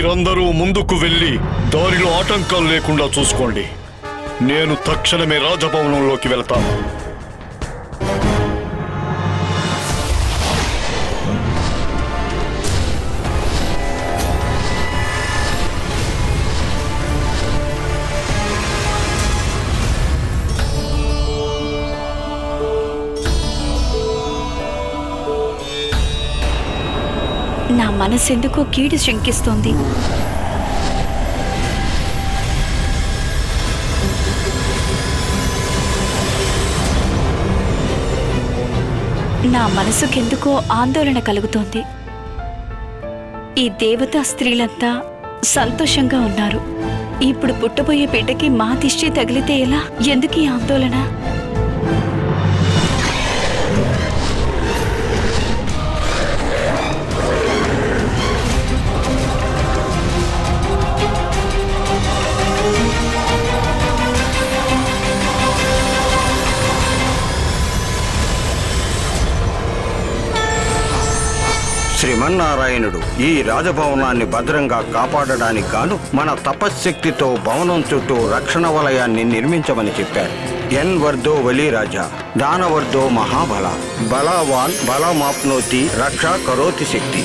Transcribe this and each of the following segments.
మీరందరూ ముందుకు వెళ్ళి దారిలో ఆటంకాలు లేకుండా చూసుకోండి. నేను తక్షణమే రాజభవనంలోకి వెళ్తాను. నా మనసెందుకో కీడు శంకిస్తోంది. నా మనసుకెందుకో ఆందోళన కలుగుతోంది. ఈ దేవతా స్త్రీలంతా సంతోషంగా ఉన్నారు. ఇప్పుడు పుట్టబోయే బిడ్డకి మా దిష్టి తగిలితే ఎలా? ఎందుకు ఈ ఆందోళన? శ్రీమన్నారాయణుడు ఈ రాజభవనాన్ని భద్రంగా కాపాడడానికి గాను మన తపశ్శక్తితో భవనం చుట్టూ రక్షణ వలయాన్ని నిర్మించమని చెప్పారు. ఎన్ వర్ధో వలీరాజా దానవర్ధో మహాబల బలవాన్ బలమాప్నోతి రక్షా కరోతి శక్తి.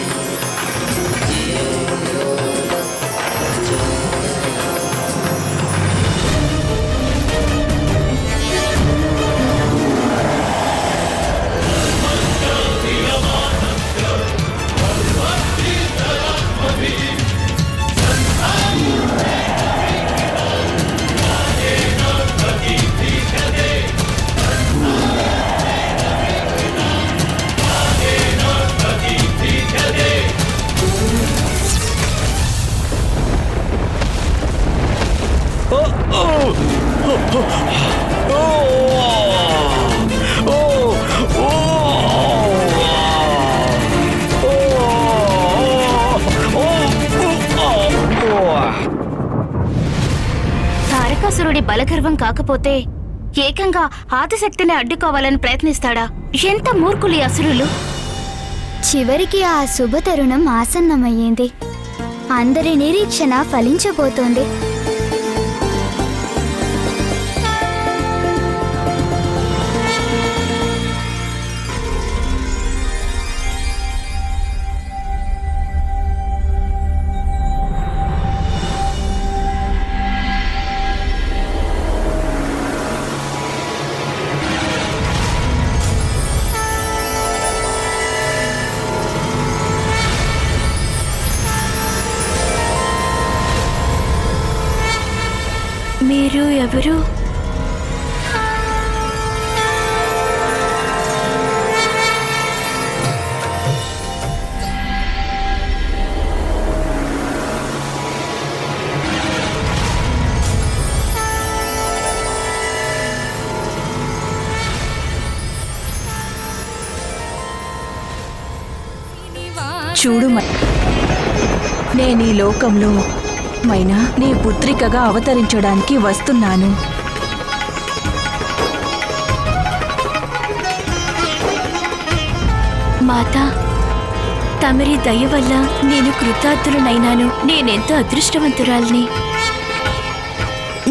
తారకాసురుడి బలగర్వం కాకపోతే ఏకంగా ఆదిశక్తిని అడ్డుకోవాలని ప్రయత్నిస్తాడా? ఎంత మూర్ఖులు ఈ అసురులు! చివరికి ఆ శుభతరుణం ఆసన్నమయ్యింది. అందరి నిరీక్షణ ఫలించబోతోంది. మీరు ఎవరు? చూడు, నేను ఈ లోకంలో మైనా నీ పుత్రికగా అవతరించడానికి వస్తున్నాను. మాతా, తమరి దయ వల్ల నేను కృతార్థులనైనాను. నేనెంతో అదృష్టవంతురాల్ని.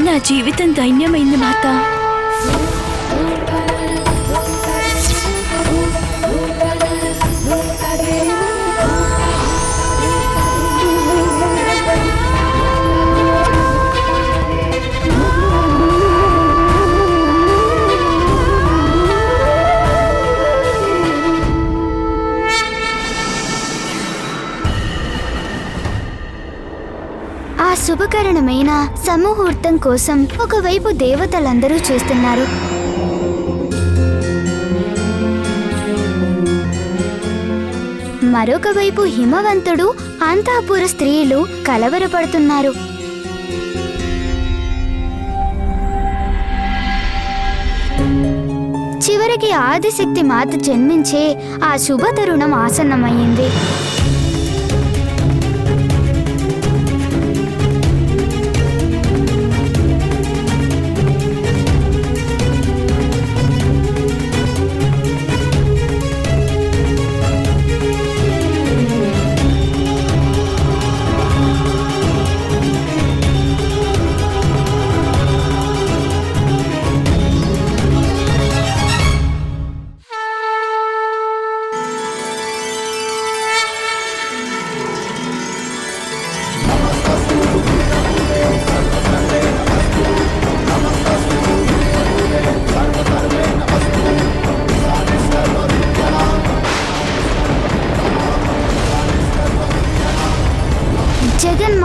నా జీవితం ధన్యమైంది మాతా. ఆ శుభకరణమైన సముహూర్తం కోసం ఒకవైపు దేవతలందరూ చూస్తున్నారు. మరొక వైపు హిమవంతుడు అంతఃపుర స్త్రీలు కలవరపడుతున్నారు. చివరికి ఆదిశక్తి మాత జన్మించే ఆ శుభ తరుణం ఆసన్నమయ్యింది.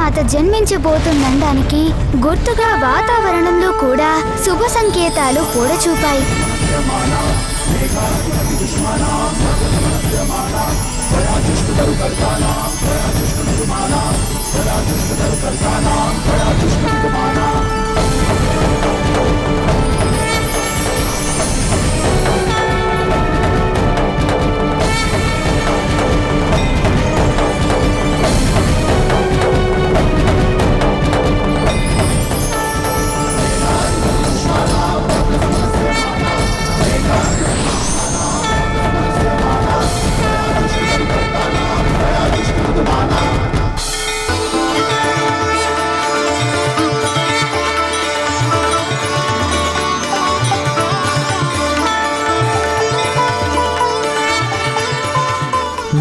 మాత జన్మించబోతుందనడానికి గుర్తుగా వాతావరణంలో కూడా శుభ సంకేతాలు పొడచూపాయి.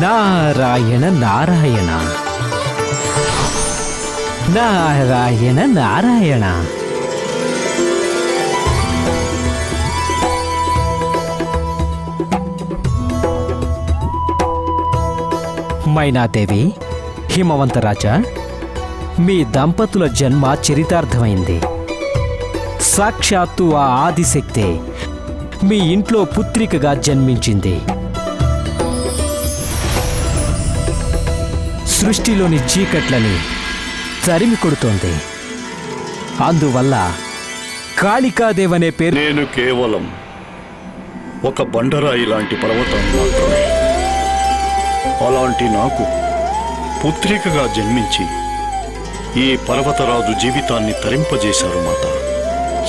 నారాయణ నారాయణ నారాయణ నారాయణ. మైనాదేవి, హిమవంతరాజా, మీ దంపతుల జన్మ చరితార్థమైంది. సాక్షాత్తు ఆ ఆదిశక్తే మీ ఇంట్లో పుత్రికగా జన్మించింది. సృష్టిలోని చీకట్లని తరిమి కొడుతోంది. అందువల్ల కాళికాదేవనే పేరు. నేను కేవలం ఒక బండరాయి లాంటి పర్వతం మాత్రమే. అలాంటి నాకు పుత్రికగా జన్మించి ఈ పర్వతరాజు జీవితాన్ని తరింపజేశారు మాత.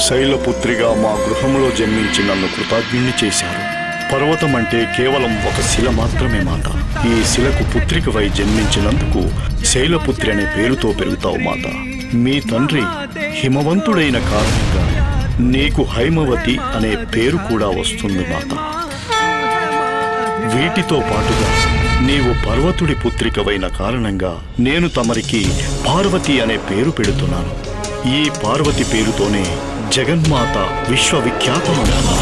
శైలపుత్రిగా మా గృహంలో జన్మించి నన్ను కృతజ్ఞుణ్ణి చేశారు. పర్వతం అంటే కేవలం ఒక శిల మాత్రమే మాత. ఈ శిలకు పుత్రికవై జన్మించినందుకు శైలపుత్రి అనే పేరుతో పెరుగుతావు మాత. మీ తండ్రి హిమవంతుడైన కారణంగా నీకు హైమవతి అనే పేరు కూడా వస్తుంది మాత. వీటితో పాటుగా నీవు పర్వతుడి పుత్రికవైన కారణంగా నేను తమరికి పార్వతి అనే పేరు పెడుతున్నాను. ఈ పార్వతి పేరుతోనే జగన్మాత విశ్వవిఖ్యాతమవుతుంది.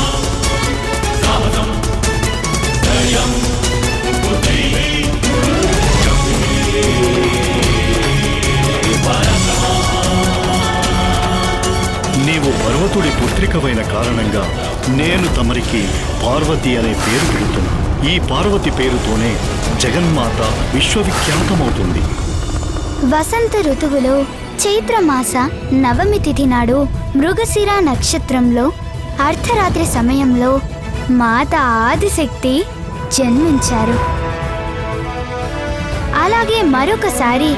నీవు పర్వతుడి పుత్రికవైన కారణంగా నేను తమరికి పార్వతి అనే పేరు పెడుతున్నాను. ఈ పార్వతి పేరుతోనే జగన్మాత విశ్వవిఖ్యాతమవుతుంది. వసంత ఋతువులో చైత్రమాస నవమి తిథి నాడు మృగశిర నక్షత్రంలో అర్ధరాత్రి సమయంలో మాత ఆదిశక్తి జన్మించారు. అలాగే మరొకసారి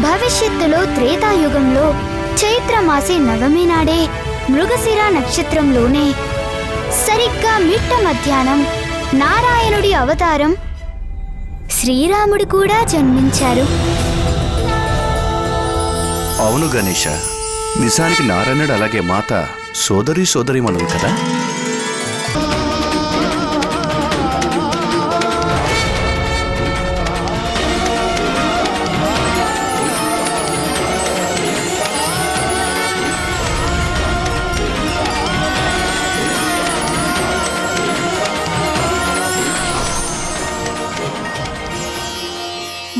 భవిష్యత్తులో త్రేతాయుగంలో చైత్రమాసి నవమి నాడే మృగశిర నక్షత్రంలోనే సరిగ్గా మిట్ట మధ్యాహ్నం నారాయణుడి అవతారం శ్రీరాముడు కూడా జన్మించారు. అవును గణేష, నిజానికి నారాయణుడు అలాగే మాత సోదరీమణులు కదా.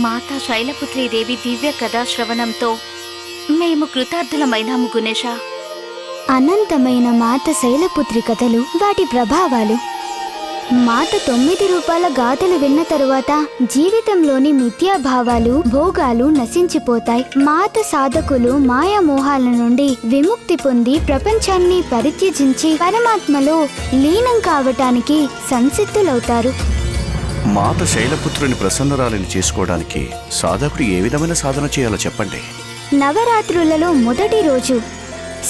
మాతా శైలపుత్రీదేవి దివ్య కథా శ్రవణంతో మేము కృతార్థులమైనాము గుణేశ. అనంతమైన మాత శైలపుత్రి కథలు, వాటి ప్రభావాలు. మాత 9 రూపాల గాథలు విన్న తరువాత జీవితంలోని మిథ్యాభావాలు, భోగాలు నశించిపోతాయి. మాత సాధకులు మాయామోహాల నుండి విముక్తి పొంది ప్రపంచాన్ని పరిత్యజించి పరమాత్మలో లీనం కావటానికి సంసిద్ధులవుతారు. మాత శైలపుత్రుని ప్రసన్నరాలిని చేసుకోవడానికి సాధకుడు ఏ విధమైన సాధన చేయాలో చెప్పండి. నవరాత్రులలో మొదటి రోజు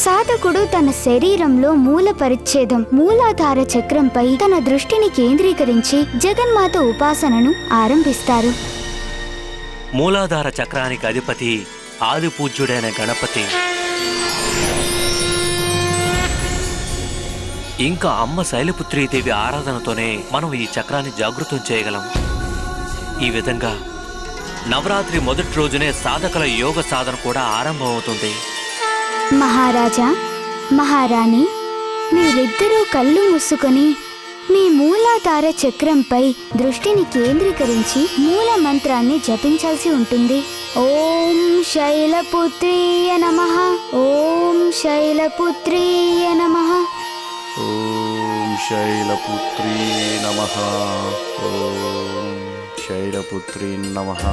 సాధకుడు తన శరీరంలో మూల పరిచ్ఛేదం మూలాధార చక్రంపై తన దృష్టిని కేంద్రీకరించి జగన్మాత ఉపాసనను ఆరంభిస్తారు. మూలాధార చక్రానికి అధిపతి ఆది పూజ్యుడైన గణపతి, ఇంకా అమ్మ శైలపుత్రీదేవి ఆరాధనతోనే మనం ఈ చక్రాన్ని జాగృతం చేయగలం. ఈ విధంగా నవరాత్రి మొదటి రోజునే సాధకుల యోగ సాధన కూడా ఆరంభమవుతుంది. మహారాజా, మహారాణి, మీరిద్దరూ కళ్ళు మూసుకొని మీ మూలాధార చక్రంపై దృష్టిని కేంద్రీకరించి మూల మంత్రాన్ని జపించాల్సి ఉంటుంది. ఓం శైలపుత్రీయ నమః. ఓం శైలపుత్రీయ నమః. ఓం శైలపుత్రీ నమః. ఓం శైలపుత్రీ నమః.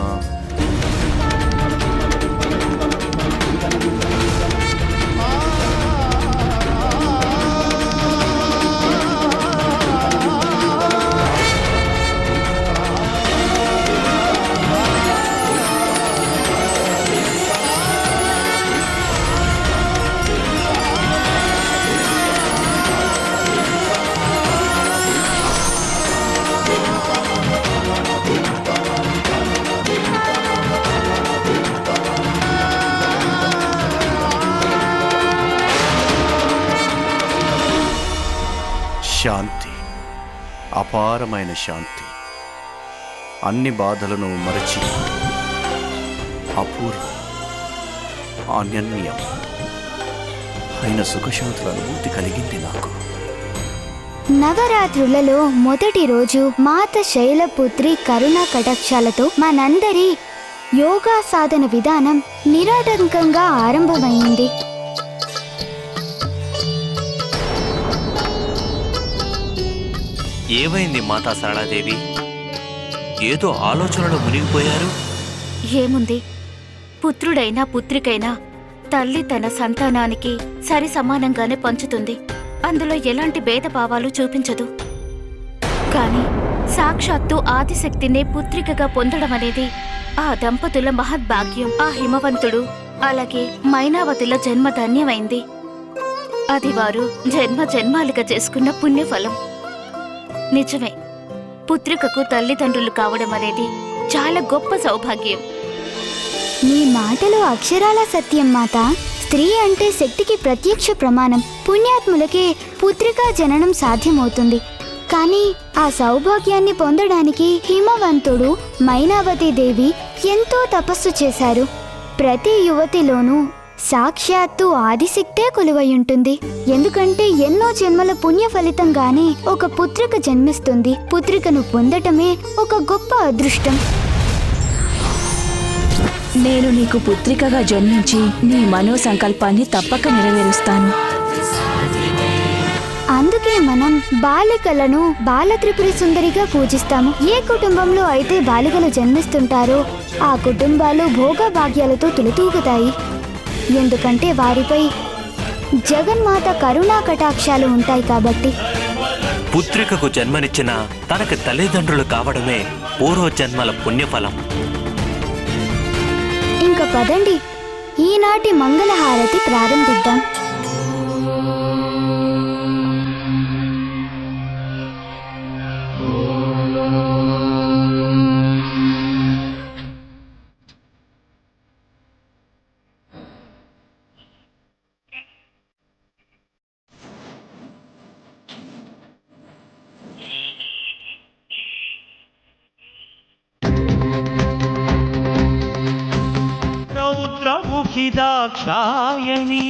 శాంతి, అపారమైన శాంతి, అన్ని బాధలను మరచి అపూర్వం, అనన్యం అయిన సుఖశాంతుల అనుభూతి కలిగింది నాకు. నవరాత్రులలో మొదటి రోజు మాత శైలపుత్రి కరుణా కటాక్షాలతో మనందరి యోగా సాధన విధానం నిరాటంకంగా ఆరంభమైంది. ఏమైంది మాతా సరళాదేవి? ఏదో ఆలోచనలో మునిగిపోయారు. ఏముంది, పుత్రుడైనా పుత్రికైనా తల్లి తన సంతానానికి సరి సమానంగానే పంచుతుంది. అందులో ఎలాంటి భేదభావాలు చూపించదు. కానీ సాక్షాత్తు ఆదిశక్తినే పుత్రికగా పొందడం అనేది ఆ దంపతుల మహద్భాగ్యం. ఆ హిమవంతుడు అలాగే మైనావతిల జన్మ ధన్యమైంది. అది వారు జన్మ జన్మాలుగా చేసుకున్న పుణ్యఫలం. నిజమే, పుత్రికకు తల్లిదండ్రులు కావడం అనేది చాలా గొప్ప సౌభాగ్యం. నీ మాటలో అక్షరాల సత్యం మాత. స్త్రీ అంటే శక్తికి ప్రత్యక్ష ప్రమాణం. పుణ్యాత్ములకే పుత్రికా జననం సాధ్యమవుతుంది. కానీ ఆ సౌభాగ్యాన్ని పొందడానికి హిమవంతుడు, మైనావతి దేవి ఎంతో తపస్సు చేశారు. ప్రతి యువతిలోనూ సాక్షాత్తు ఆదిశక్తే కొలువై ఉంటుంది. ఎందుకంటే ఎన్నో జన్మల పుణ్య ఫలితంగానే ఒక పుత్రిక జన్మిస్తుంది. పుత్రికను పొందటమే ఒక గొప్ప అదృష్టం. నేను నీకు పుత్రికగా జన్మించి నీ మనో సంకల్పాన్ని తప్పక నెరవేరుస్తాను. అందుకే మనం బాలికలను బాలత్రిపురి సుందరిగా పూజిస్తాము. ఏ కుటుంబంలో అయితే బాలికలు జన్మిస్తుంటారో ఆ కుటుంబాలు భోగభాగ్యాలతో తులతూగుతాయి. ఎందుకంటే వారిపై జగన్మాత కరుణా కటాక్షాలు ఉంటాయి కాబట్టి. పుత్రికకు జన్మనిచ్చిన తనకి తల్లిదండ్రులు కావడమే పూర్వజన్మల పుణ్యఫలం. ఇంక పదండి, ఈనాటి మంగళహారతి ప్రారంభిద్దాం. రౌద్రముఖి దాక్షాయణి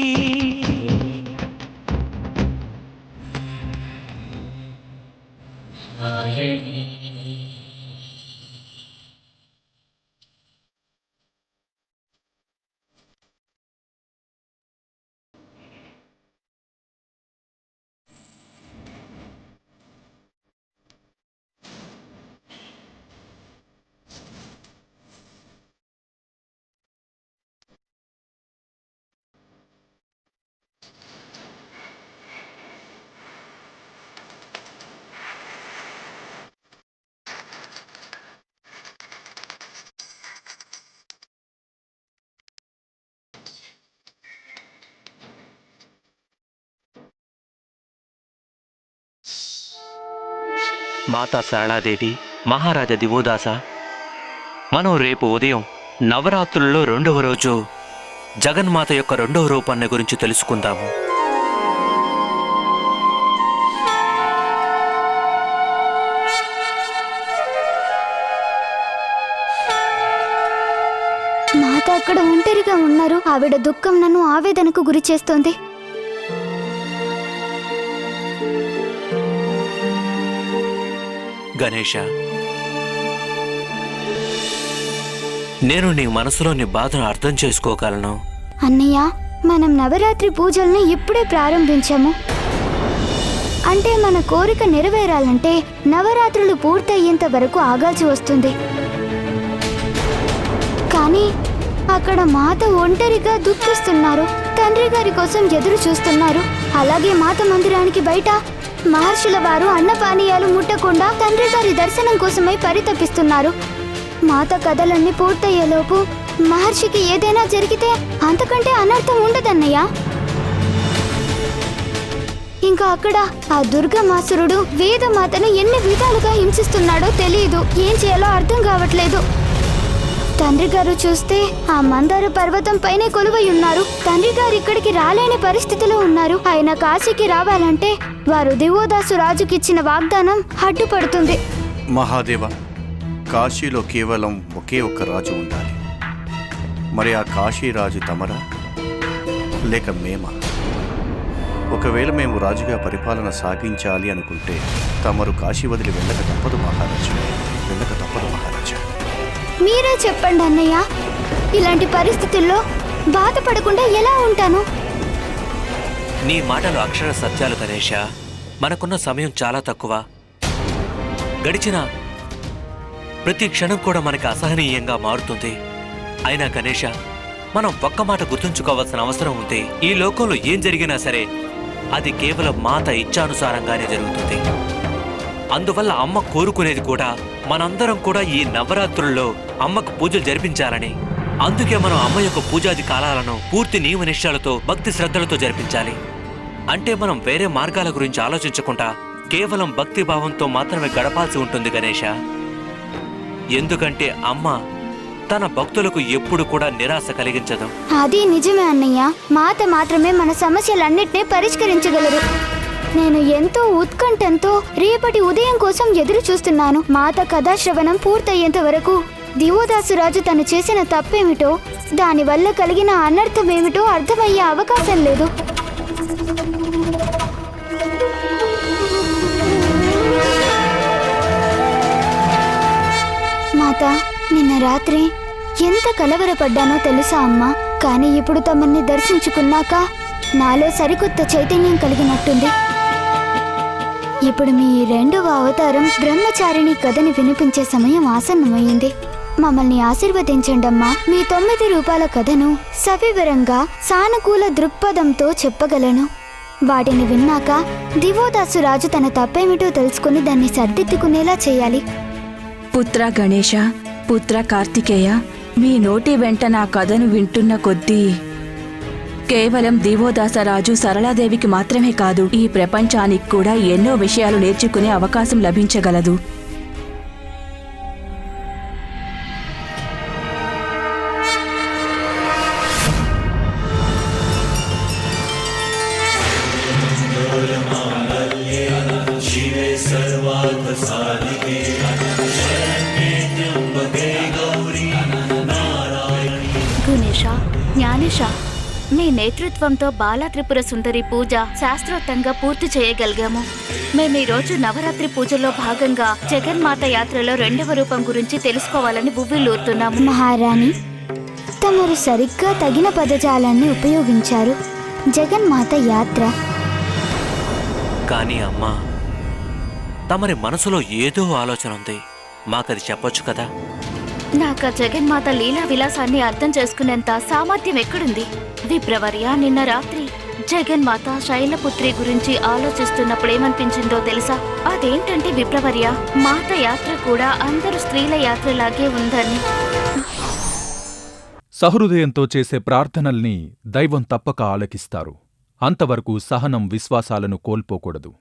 మాతా సరళాదేవి, మహారాజా దివోదాస, మనం రేపు ఉదయం నవరాత్రుల్లో 2వ రోజు జగన్మాత యొక్క 2వ రూపాన్ని గురించి తెలుసుకుందాము. మాత అక్కడ ఒంటరిగా ఉన్నారు. ఆవిడ దుఃఖం నన్ను ఆవేదనకు గురి చేస్తోంది. గణేష, నేను నీ మనసులోని బాధను అర్థం చేసుకోగలను. అన్నయ్య, మనం నవరాత్రి పూజల్ని ఇప్పుడే ప్రారంభించాము. అంటే మన కోరిక నెరవేరాలంటే నవరాత్రులు పూర్తయ్యేంత వరకు ఆగాల్సి వస్తుంది. కానీ అక్కడ మాత ఒంటరిగా దుఃఖిస్తున్నారు. తండ్రి గారి కోసం ఎదురు చూస్తున్నారు. అలాగే మాత మందిరానికి బయట మహర్షుల వారు అన్నపానీయాలు ముట్టకుండా తండ్రి గారి దర్శనం కోసమై పరితపిస్తున్నారు. మాత కథలన్నీ పూర్తయ్యేలోపు మహర్షికి ఏదైనా జరిగితే అంతకంటే అనర్థం ఉండదన్నయ్య. ఇంకా అక్కడ ఆ దుర్గమాసురుడు వేదమాతను ఎన్ని విధాలుగా హింసిస్తున్నాడో తెలియదు. ఏం చేయాలో అర్థం కావట్లేదు. తండ్రి గారు చూస్తే ఆ మందార పర్వతం పైనే కొలువై ఉన్నారు. తండ్రి గారు ఇక్కడికి రాలేని పరిస్థితిలో ఉన్నారు. ఆయన కాశీకి రావాలంటే వారు దివోదాసు రాజుకిచ్చిన వాగ్దానం అడ్డుపడుతుంది. మహాదేవ, కాశీలో కేవలం ఒకే ఒక్క రాజు ఉండాలి. మరి ఆ కాశీరాజు తమరా లేక మేమా? ఒకవేళ మేము రాజుగా పరిపాలన సాగించాలి అనుకుంటే తమరు కాశీ వదిలి వెళ్ళక తప్పదు మహారాజు, వెళ్ళక తప్పదు మహారాజా. మీరే చెప్పండి అన్నయ్య, ఇలాంటి పరిస్థితుల్లో బాధపడకుండా ఎలా ఉంటాను? నీ మాటలు అక్షర సత్యాలు గణేష. మనకున్న సమయం చాలా తక్కువ. గడిచిన ప్రతి క్షణం కూడా మనకి అసహనీయంగా మారుతుంది. అయినా గణేష, మనం ఒక్క మాట గుర్తుంచుకోవాల్సిన అవసరం ఉంది. ఈ లోకంలో ఏం జరిగినా సరే అది కేవలం మాత ఇచ్ఛానుసారంగానే జరుగుతుంది. అందువల్ల అమ్మ కోరుకునేది కూడా మనందరం కూడా ఈ నవరాత్రుల్లో అమ్మకు పూజలు జరిపించాలని. అందుకే మనం అమ్మ యొక్క పూజాది కాలాలను పూర్తి నియమ నిష్ఠలతో భక్తి శ్రద్ధలతో జరిపించాలి. అంటే మనం వేరే మార్గాల గురించి ఆలోచించకుండా కేవలం భక్తి భావంతో మాత్రమే గడపాల్సి ఉంటుంది గణేష. ఎందుకంటే అమ్మ తన భక్తులకు ఎప్పుడు కూడా నిరాశ కలిగించదు. అది నిజమే అన్నయ్య. మాత మాత్రమే మన సమస్యలన్నిటినీ పరిష్కరించగలరు. నేను ఎంతో ఉత్కంఠంతో రేపటి ఉదయం కోసం ఎదురు చూస్తున్నాను. మాత కథాశ్రవణం పూర్తయ్యేంత వరకు దివోదాసురాజు తను చేసిన తప్పేమిటో, దానివల్ల కలిగిన అనర్థమేమిటో అర్థమయ్యే అవకాశం లేదు. మాత, నిన్న రాత్రి ఎంత కలవరపడ్డానో తెలుసా అమ్మా? కానీ ఇప్పుడు తమన్ని దర్శించుకున్నాక నాలో సరికొత్త చైతన్యం కలిగినట్టుంది. ఇప్పుడు మీ రెండవ అవతారం బ్రహ్మచారిణి కథని వినిపించే సమయం ఆసన్నమైంది. మమ్మల్ని ఆశీర్వదించండమ్మా. మీ 9 రూపాయల కథను సవివరంగా సానుకూల దృక్పథంతో చెప్పగలను. వాటిని విన్నాక దివోదాసు రాజు తన తప్పేమిటో తెలుసుకుని దాన్ని సర్దిద్దుకునేలా చేయాలి. పుత్ర గణేశ, పుత్ర కార్తికేయ, మీ నోటి వెంట నా కథను వింటున్న కొద్దీ కేవలం దివోదాసరాజు సరళాదేవికి మాత్రమే కాదు, ఈ ప్రపంచానికి కూడా ఎన్నో విషయాలు నేర్చుకునే అవకాశం లభించగలదు. గుణేశ, జ్ఞానేశ, మీ నేతృత్వంతో బాలా త్రిపుర సుందరి పూజ శాస్త్రోక్తంగా పూర్తి చేయగలిగాము. మేము ఈ రోజు నవరాత్రి పూజలో భాగంగా జగన్మాత యాత్రలో 2వ రూపం గురించి తెలుసుకోవాలని బువ్విల్లూరుతున్నాము. మహారాణి, తమరు సరిగ్గా తగిన పదజాలాన్ని ఉపయోగించారు. జగన్మాత యాత్ర. కానీ అమ్మా, తమరి మనసులో ఏదో ఆలోచన ఉంది. మాకది చెప్పొచ్చు కదా? నాకు జగన్మాత లీలా విలాసాన్ని అర్థం చేసుకునేంత సామర్థ్యం ఎక్కడుంది? విప్రవర్య, నిన్న రాత్రి జగన్మాత శైలపుత్రి గురించి ఆలోచిస్తున్నప్పుడు ఏమనిపించిందో తెలుసా? అదేంటంటే విప్రవర్య, మాత యాత్ర కూడా అందరు స్త్రీల యాత్రలాగే ఉందని. సహృదయంతో చేసే ప్రార్థనల్ని దైవం తప్పక ఆలకిస్తారు. అంతవరకు సహనం, విశ్వాసాలను కోల్పోకూడదు.